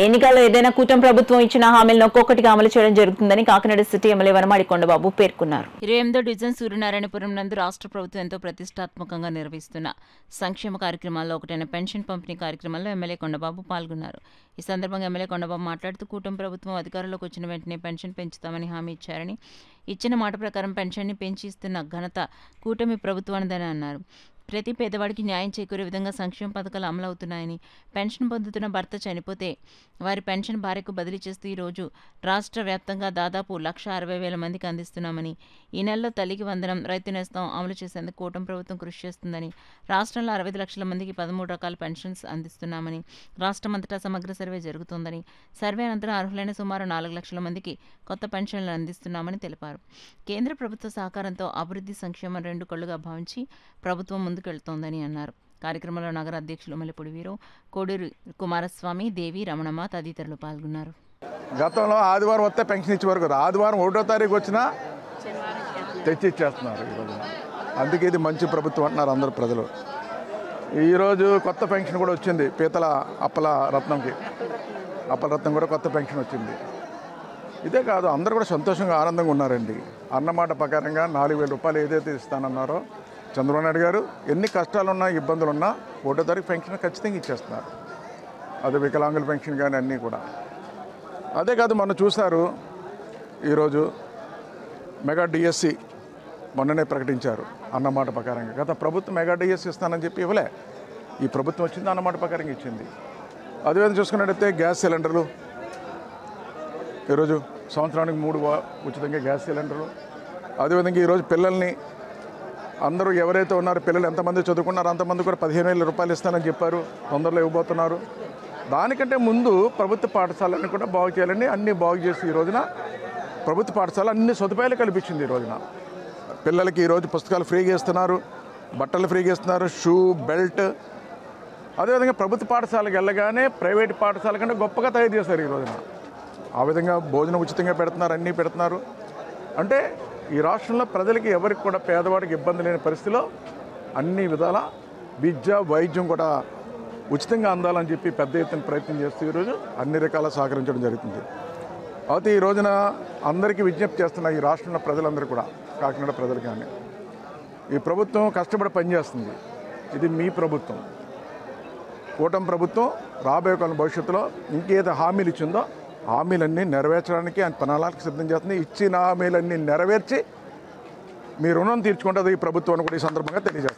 ఎన్నికల్లో ఏదైనా కూటమి ప్రభుత్వం ఇచ్చిన హామీలను ఒక్కొక్కటిగా అమలు చేయడం జరుగుతుందని కాకినాడ సిటీ ఎమ్మెల్యే వనమాడి కొండబాబు పేర్కొన్నారు. 28వ డివిజన్ సూర్యనారాయణపురం నందు రాష్ట్ర ప్రభుత్వం ఎంతో ప్రతిష్టాత్మకంగా నిర్వహిస్తున్న సంక్షేమ కార్యక్రమాల్లో ఒకటైన పెన్షన్ పంపిణీ కార్యక్రమంలో ఎమ్మెల్యే కొండబాబు పాల్గొన్నారు. ఈ సందర్భంగా ఎమ్మెల్యే కొండబాబు మాట్లాడుతూ కూటమి ప్రభుత్వం అధికారంలోకి వచ్చిన వెంటనే పెన్షన్ పెంచుతామని హామీ ఇచ్చారని, ఇచ్చిన మాట ప్రకారం పెన్షన్ని పెంచి ఇస్తున్న ఘనత కూటమి ప్రభుత్వానిదని అన్నారు. ప్రతి పేదవాడికి న్యాయం చేకూరే విధంగా సంక్షేమ పథకాలు అమలవుతున్నాయని, పెన్షన్ పొందుతున్న భర్త చనిపోతే వారి పెన్షన్ భార్యకు బదిలీ చేస్తూ ఈరోజు రాష్ట్ర వ్యాప్తంగా దాదాపు 1,60,000 మందికి అందిస్తున్నామని, ఈ నెలలో తల్లికి వందనం, రైతు నేస్తం అమలు చేసేందుకు కూటమి ప్రభుత్వం కృషి చేస్తుందని, రాష్ట్రంలో 65 లక్షల మందికి 13 రకాల పెన్షన్స్ అందిస్తున్నామని, రాష్ట్రమంతటా సమగ్ర సర్వే జరుగుతోందని, సర్వే అనంతరం అర్హులైన సుమారు 4 లక్షల మందికి కొత్త పెన్షన్లు అందిస్తున్నామని తెలిపారు. కేంద్ర ప్రభుత్వ సహకారంతో అభివృద్ధి సంక్షేమం రెండు కళ్లుగా భావించి ప్రభుత్వం ముందుకెళ్తోందని అన్నారు. కార్యక్రమంలో నగర అధ్యక్షులు మల్లెపూడి వీరు, కోడూరు కుమారస్వామి, దేవి, రమణమ్మ తదితరులు పాల్గొన్నారు. గతంలో ఆదివారం వస్తే పెన్షన్ ఇచ్చేవారు కదా, ఆదివారం 1వ తారీఖు వచ్చినా తెచ్చి ఇచ్చేస్తున్నారు ఈరోజు. అందుకే ఇది మంచి ప్రభుత్వం అంటున్నారు అందరు ప్రజలు. ఈరోజు కొత్త పెన్షన్ కూడా వచ్చింది, పీతల అప్పల రత్నంకి, అప్పల రత్నం కూడా కొత్త పెన్షన్ వచ్చింది. ఇదే కాదు, అందరూ కూడా సంతోషంగా ఆనందంగా ఉన్నారండి. అన్నమాట ప్రకారంగా 4,000 రూపాయలు ఏదైతే ఇస్తానన్నారో చంద్రబాబు నాయుడు గారు, ఎన్ని కష్టాలున్నా ఇబ్బందులున్నా 1వ తారీఖు పెన్షన్ ఖచ్చితంగా ఇచ్చేస్తున్నారు. అది వికలాంగుల పెన్షన్ కానీ అన్నీ కూడా. అదే కాదు, మొన్న చూశారు ఈరోజు మెగా డిఎస్సి మొన్ననే ప్రకటించారు అన్నమాట ప్రకారంగా. గత ప్రభుత్వం మెగా డిఎస్సి ఇస్తానని చెప్పి ఇవ్వలే, ఈ ప్రభుత్వం వచ్చింది అన్నమాట ప్రకారంగా ఇచ్చింది. అదేవిధంగా చూసుకున్నట్టయితే గ్యాస్ సిలిండర్లు ఈరోజు సంవత్సరానికి 3 ఉచితంగా గ్యాస్ సిలిండర్లు. అదేవిధంగా ఈరోజు పిల్లల్ని అందరూ ఎవరైతే ఉన్నారో, పిల్లలు ఎంతమంది చదువుకున్నారో అంతమంది కూడా 15,000 రూపాయలు ఇస్తానని చెప్పారు, తొందరలో ఇవ్వబోతున్నారు. దానికంటే ముందు ప్రభుత్వ పాఠశాలన్నీ కూడా బాగు చేయాలని అన్నీ బాగు చేసి ఈ రోజున ప్రభుత్వ పాఠశాల అన్ని సదుపాయాలు కల్పించింది. ఈ రోజున పిల్లలకి ఈరోజు పుస్తకాలు ఫ్రీగా ఇస్తున్నారు, బట్టలు ఫ్రీగా ఇస్తున్నారు, షూ, బెల్ట్. అదేవిధంగా ప్రభుత్వ పాఠశాలకు వెళ్ళగానే ప్రైవేట్ పాఠశాల కంటే గొప్పగా తయారు చేశారు ఈ రోజున. ఆ విధంగా భోజనం ఉచితంగా పెడుతున్నారు, అన్నీ పెడుతున్నారు. అంటే ఈ రాష్ట్రంలో ప్రజలకి ఎవరికి కూడా పేదవాడికి ఇబ్బంది లేని పరిస్థితిలో అన్ని విధాల విద్య, వైద్యం కూడా ఉచితంగా అందాలని చెప్పి పెద్ద ఎత్తున ప్రయత్నం చేస్తూ ఈరోజు అన్ని రకాల సహకరించడం జరుగుతుంది. అయితే ఈ రోజున అందరికీ విజ్ఞప్తి చేస్తున్న ఈ రాష్ట్రంలో ప్రజలందరూ కూడా, కాకినాడ ప్రజలు కానీ, ఈ ప్రభుత్వం కష్టపడి పనిచేస్తుంది. ఇది మీ ప్రభుత్వం, కూటమి ప్రభుత్వం. రాబోయే కాలం భవిష్యత్తులో ఇంకేదో హామీలు ఇచ్చిందో హామీలన్నీ నెరవేర్చడానికి ఆయన ప్రణాళిక సిద్ధం చేస్తుంది. ఇచ్చిన హామీలన్నీ నెరవేర్చి మీ రుణం తీర్చుకుంటుంది ఈ ప్రభుత్వాన్ని కూడా ఈ సందర్భంగా తెలియజేస్తుంది.